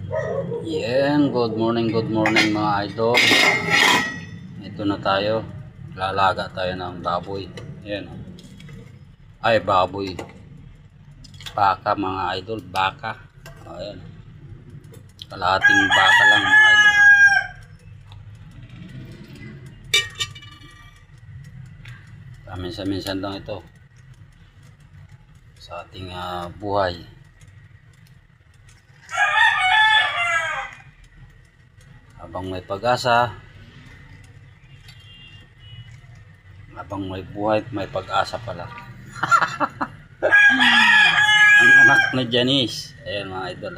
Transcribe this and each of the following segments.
Yan, good morning mga idol. Ito na tayo. Lalaga tayo ng baboy. Yan. Ay, baboy. Baka mga idol, baka. Ayan. Kalahating baka lang mga idol. Minsan-minsan lang ito sa ating buhay. Habang may pag-asa, habang may buhay, may pag-asa pala. Ang anak na Janice. Ayan mga idol.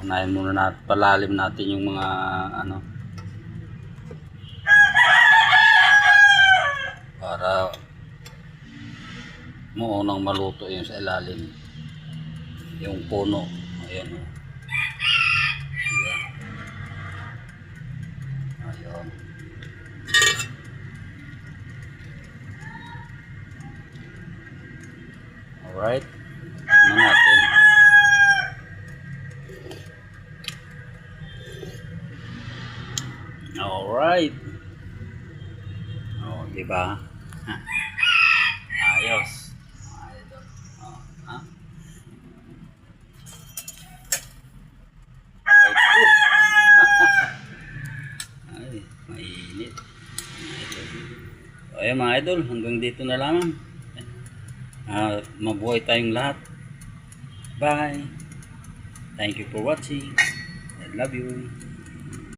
Unahin muna natin, palalim natin yung mga para maunang maluto yung sa ilalim, yung puno. Ayan o. Ayun. Alright. Tignan natin. Alright. O, diba? Ayos. Ay, mainit. Ayan mga idol, hanggang dito na lamang. Mabuhay tayong lahat. Bye. Thank you for watching. I love you.